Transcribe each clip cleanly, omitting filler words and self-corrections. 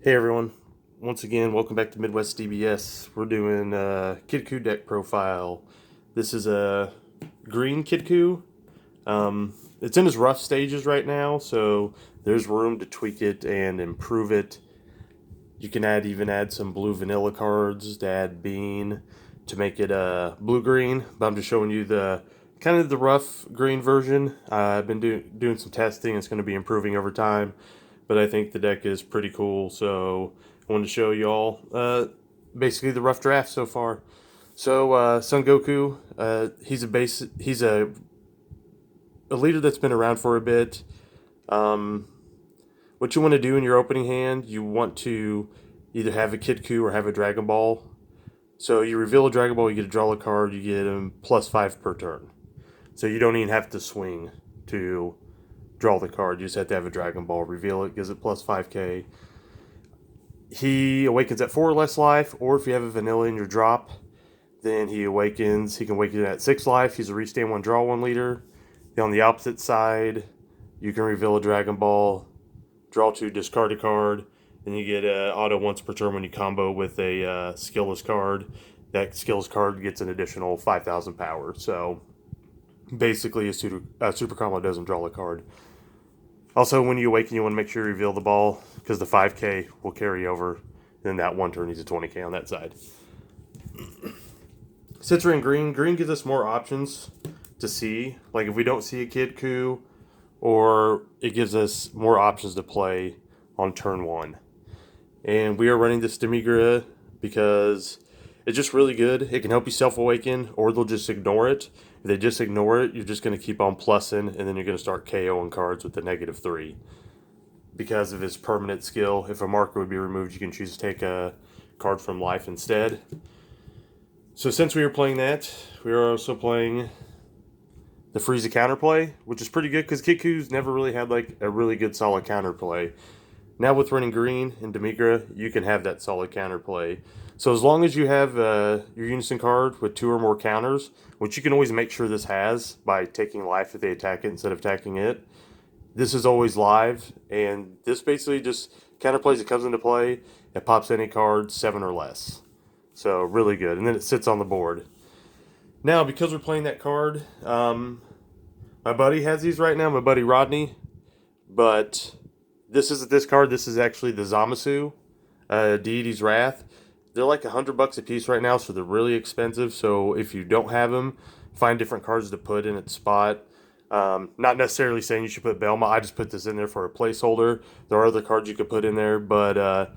Hey everyone, once again, welcome back to Midwest DBS. We're doing kidku deck profile. This is a green kidku. It's in its rough stages right now, so there's room to tweak it and improve it. You can even add some blue vanilla cards to add bean to make it blue green. But I'm just showing you the kind of the rough green version. I've been doing some testing. It's going to be improving over time, but I think the deck is pretty cool. So I wanted to show you all basically the rough draft so far. So Son Goku, he's a leader that's been around for a bit. Um, what you want to do in your opening hand, you want to either have a Kidku or have a Dragon Ball. So you reveal a Dragon Ball, you get to draw a card, you get him +5 per turn. So you don't even have to swing to draw the card. You just have to have a Dragon Ball, reveal it, gives it +5k. He awakens at 4 or less life, or if you have a vanilla in your drop, then he awakens. He can awaken at 6 life. He's a restand 1, draw 1 leader. Then on the opposite side, you can reveal a Dragon Ball, draw 2, discard a card, and you get auto once per turn when you combo with a skillless card. That skillless card gets an additional 5,000 power. So basically, a super combo doesn't draw a card. Also, when you awaken, you want to make sure you reveal the ball because the 5k will carry over. Then that one turn needs a 20k on that side. Since we're in green, green gives us more options to see. Like if we don't see a Kidku, or it gives us more options to play on turn 1. And we are running this Demigra because it's just really good. It can help you self-awaken, or they'll just ignore it. If they just ignore it, you're just going to keep on plussing, and then you're going to start KOing cards with the -3. Because of his permanent skill, if a marker would be removed, you can choose to take a card from life instead. So since we were playing that, we were also playing the Frieza counterplay, which is pretty good because Kiku's never really had like a really good solid counterplay. Now with running green and Demigra, you can have that solid counterplay. So as long as you have your Unison card with 2 or more counters, which you can always make sure this has by taking life if they attack it instead of attacking it, this is always live, and this basically just counterplays it comes into play, it pops any card 7 or less. So really good, and then it sits on the board. Now, because we're playing that card, my buddy has these right now, my buddy Rodney, but this isn't this card. This is actually the Zamasu, Deity's Wrath. They're like $100 a piece right now, so they're really expensive. So if you don't have them, find different cards to put in its spot. Not necessarily saying you should put Belma. I just put this in there for a placeholder. There are other cards you could put in there, but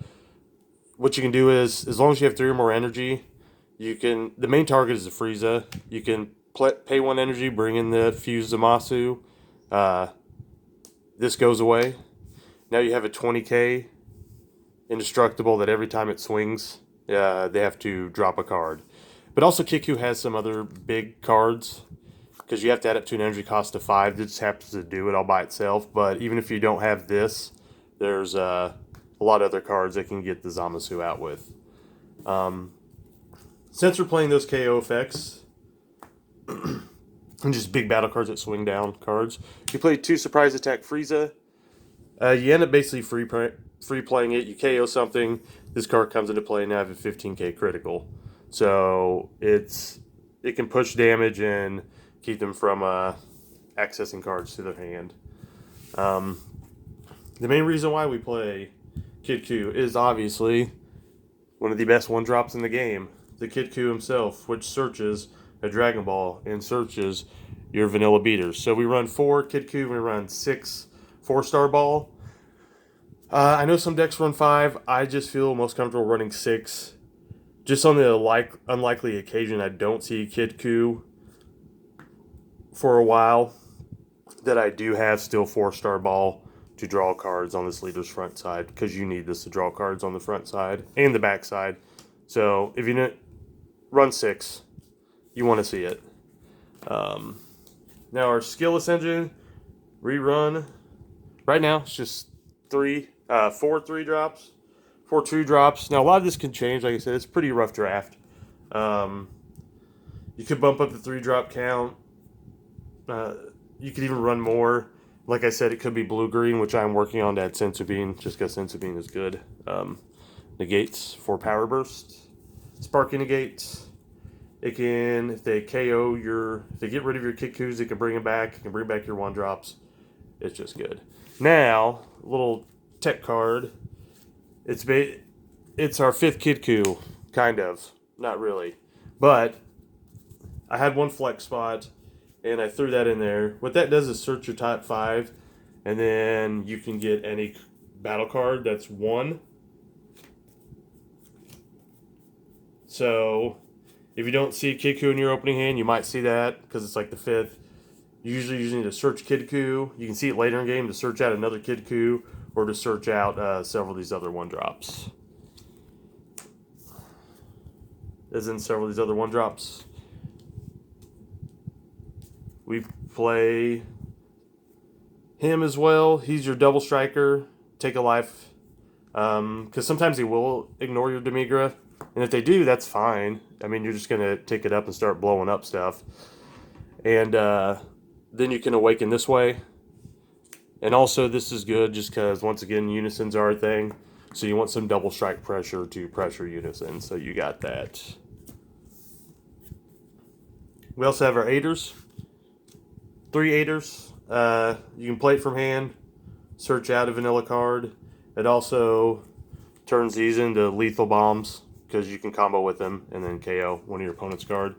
what you can do is, as long as you have 3 or more energy, you can. The main target is the Frieza. You can pay 1 energy, bring in the fused Zamasu. This goes away. Now you have a 20k indestructible that every time it swings, they have to drop a card. But also Kiku has some other big cards because you have to add up to an energy cost of 5. This happens to do it all by itself. But even if you don't have this, there's a lot of other cards that can get the Zamasu out with. Since we're playing those KO effects and just big battle cards that swing down cards, you play 2 surprise attack Frieza. You end up basically free playing it. You KO something. This card comes into play and I have a 15k critical. So it can push damage and keep them from accessing cards to their hand. The main reason why we play Kidku is obviously one of the best 1-drops in the game. The Kidku himself, which searches a Dragon Ball and searches your vanilla beaters. So we run 4 Kidku, we run 6 4-star ball. I know some decks run 5. I just feel most comfortable running 6. Just on the unlikely occasion I don't see Kidku for a while, that I do have still 4-star ball to draw cards on this leader's front side, because you need this to draw cards on the front side and the back side. So if you run 6, you want to see it. Now our skillless engine rerun right now it's just 4 3-drops, 4 2-drops. Now a lot of this can change. Like I said, it's a pretty rough draft. You could bump up the 3-drop count. You could even run more. Like I said, it could be blue-green, which I'm working on to add Senzu Bean, just because Senzu Bean is good. Negates for Power Burst. Sparking negates. It can, if they KO if they get rid of your Kidkus, it can bring them back. It can bring back your 1-drops. It's just good. Now, a little tech card. It's our 5th Kidku, kind of. Not really. But I had one flex spot, and I threw that in there. What that does is search your top 5, and then you can get any battle card that's 1. So, if you don't see a Kidku in your opening hand, you might see that, because it's like the 5th. You usually need to search Kidku. You can see it later in the game to search out another Kidku, or to search out several of these other 1-drops. As in several of these other 1-drops. We play him as well. He's your double striker. Take a life. Because sometimes he will ignore your Demigra. And if they do, that's fine. I mean, you're just going to take it up and start blowing up stuff. And then you can awaken this way. And also, this is good just because, once again, unisons are a thing. So you want some double strike pressure to pressure unison. So you got that. We also have our aiders. 3 aiders. You can play it from hand. Search out a vanilla card. It also turns these into lethal bombs, because you can combo with them and then KO one of your opponent's card.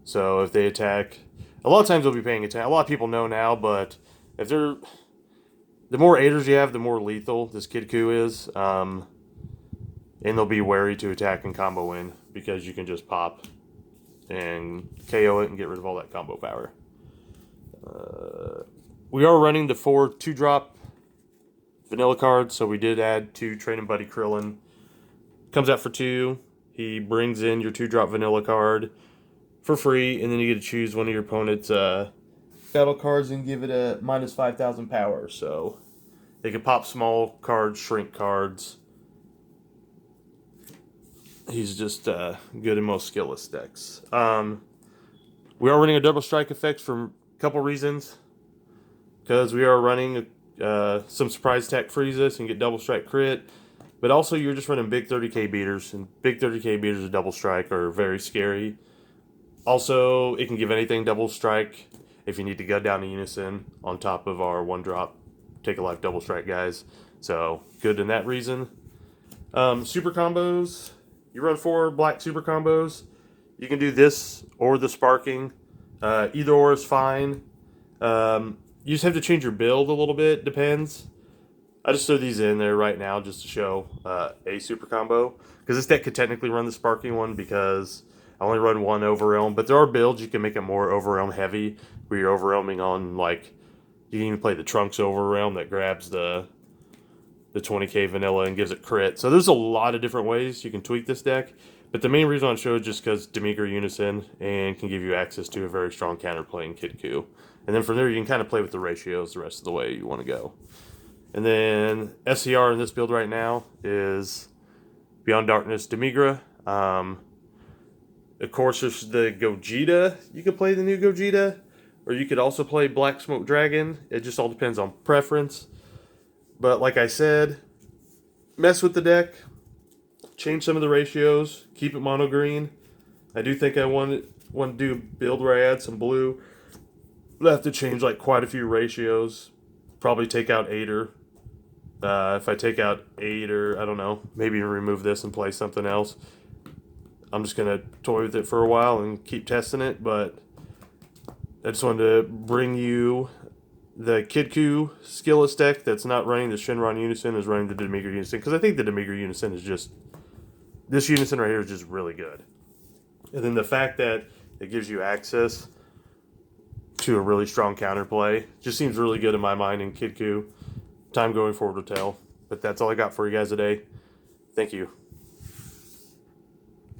So if they attack, a lot of times they'll be paying attention. A lot of people know now, but if they're, the more aiders you have, the more lethal this Kidku is. And they'll be wary to attack and combo in, because you can just pop and KO it and get rid of all that combo power. We are running the 4 2-drop vanilla cards, so we did add 2 Training Buddy Krillin. Comes out for 2. He brings in your 2-drop vanilla card for free, and then you get to choose one of your opponent's battle cards and give it a minus 5,000 power. So they can pop small cards, shrink cards. He's just good in most skillless decks. We are running a double strike effect for a couple reasons. Because we are running some surprise attack freezes and get double strike crit. But also, you're just running big 30k beaters, and big 30k beaters of double strike are very scary. Also, it can give anything double strike if you need to go down to unison on top of our 1-drop take a life double strike guys. So, good in that reason. Super combos. You run 4 black super combos. You can do this or the sparking. Either or is fine. You just have to change your build a little bit, depends. I just threw these in there right now just to show a super combo. Because this deck could technically run the sparking one, because I only run 1 overwhelm. But there are builds you can make it more overwhelm heavy, where you're overwhelming on, like, you can even play the Trunks overwhelm that grabs the 20k vanilla and gives it crit. So there's a lot of different ways you can tweak this deck. But the main reason I showed is just because Demigra Unison and can give you access to a very strong counterplay in Kidku. And then from there you can kind of play with the ratios the rest of the way you want to go. And then SCR in this build right now is Beyond Darkness Demigra. Of course, there's the Gogeta. You could play the new Gogeta, or you could also play Black Smoke Dragon. It just all depends on preference. But like I said, mess with the deck, change some of the ratios, keep it mono green. I do think I want to do a build where I add some blue. I'll have to change like quite a few ratios. Probably take out Aider. If I take out Aider, I don't know, maybe remove this and play something else. I'm just going to toy with it for a while and keep testing it, but I just wanted to bring you the Kidku skillless deck that's not running the Shenron Unison, is running the Demigra Unison, because I think the Demigra Unison is just, this Unison right here is just really good. And then the fact that it gives you access to a really strong counterplay just seems really good in my mind in Kidku. Time going forward will tell. But that's all I got for you guys today. Thank you.